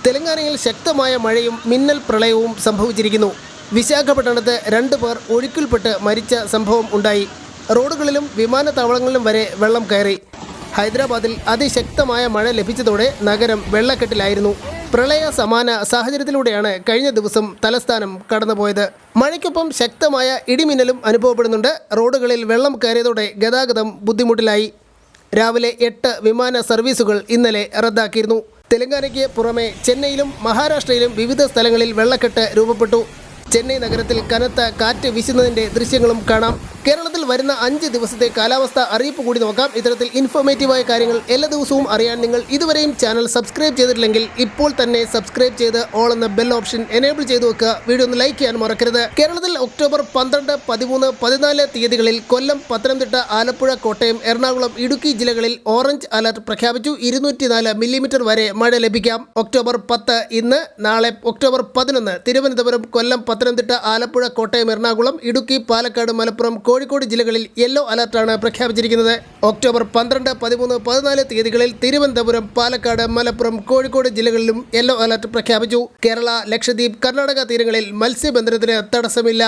തെലങ്കാനയിൽ ശക്തമായ മഴയും മിന്നൽ പ്രളയവും സംഭവിച്ചിരിക്കുന്നു. വിശാഖപട്ടണത്ത് 2 പേർ ഒഴുക്കിൽപ്പെട്ട് മരിച്ച സംഭവം ഉണ്ടായി. റോഡുകളിലും വിമാനത്താവളങ്ങളിലും വരെ വെള്ളം കയറി. ഹൈദരാബാദിൽ അതിശക്തമായ മഴ ലഭിച്ചതോടെ നഗരം വെള്ളക്കെട്ടിലായിരുന്നു. പ്രളയ സമാന സാഹചര്യത്തിലൂടെയാണ് കഴിഞ്ഞ ദിവസം തലസ്ഥാനം കടന്നുപോയത്. മഴയ്ക്കൊപ്പം ശക്തമായ ഇടിമിന്നലും അനുഭവപ്പെടുന്നുണ്ട്. റോഡുകളിൽ വെള്ളം കയറിയതോടെ ഗതാഗതം ബുദ്ധിമുട്ടിലായി. രാവിലെ 8 വിമാന സർവീസുകൾ ഇന്നലെ റദ്ദാക്കിയിരുന്നു. തെലങ്കാനയ്ക്ക് പുറമെ ചെന്നൈയിലും മഹാരാഷ്ട്രയിലും വിവിധ സ്ഥലങ്ങളിൽ വെള്ളക്കെട്ട് രൂപപ്പെട്ടു. ചെന്നൈ നഗരത്തിൽ കനത്ത കാറ്റ് വീശുന്നതിൻ്റെ ദൃശ്യങ്ങളും കാണാം. കേരളത്തിൽ വരുന്ന 5 ദിവസത്തെ കാലാവസ്ഥ അറിയിപ്പ് കൂടി നോക്കാം. ഇത്തരത്തിൽ ഇൻഫോർമേറ്റീവായ കാര്യങ്ങൾ എല്ലാ ദിവസവും അറിയാൻ നിങ്ങൾ ഇതുവരെയും ചാനൽ സബ്സ്ക്രൈബ് ചെയ്തിട്ടില്ലെങ്കിൽ ഇപ്പോൾ തന്നെ സബ്സ്ക്രൈബ് ചെയ്ത് ഓൾ എന്ന ബെൽ ഓപ്ഷൻ എനേബിൾ ചെയ്തു വെക്കുക. വീഡിയോ ഒന്ന് ലൈക്ക് ചെയ്യാൻ മറക്കരുത്. കേരളത്തിൽ ഒക്ടോബർ 12, 13, 14 തീയതികളിൽ കൊല്ലം, പത്തനംതിട്ട, ആലപ്പുഴ, കോട്ടയം, എറണാകുളം, ഇടുക്കി ജില്ലകളിൽ ഓറഞ്ച് അലർട്ട് പ്രഖ്യാപിച്ചു. 204 മില്ലിമീറ്റർ വരെ മഴ ലഭിക്കാം. ഒക്ടോബർ 10 ഇന്ന്, നാളെ ഒക്ടോബർ 11 തിരുവനന്തപുരം, കൊല്ലം, പത്തനംതിട്ട, ആലപ്പുഴ, കോട്ടയം, എറണാകുളം, ഇടുക്കി, പാലക്കാട്, മലപ്പുറം, കോഴിക്കോട് ജില്ലകളിൽ യെല്ലോ അലർട്ടാണ് പ്രഖ്യാപിച്ചിരിക്കുന്നത്. ഒക്ടോബർ 12, 13, 14 തീയതികളിൽ തിരുവനന്തപുരം, പാലക്കാട്, മലപ്പുറം, കോഴിക്കോട് ജില്ലകളിലും യെല്ലോ അലർട്ട് പ്രഖ്യാപിച്ചു. കേരള, ലക്ഷദ്വീപ്, കർണാടക തീരങ്ങളിൽ മത്സ്യബന്ധനത്തിന് തടസ്സമില്ല.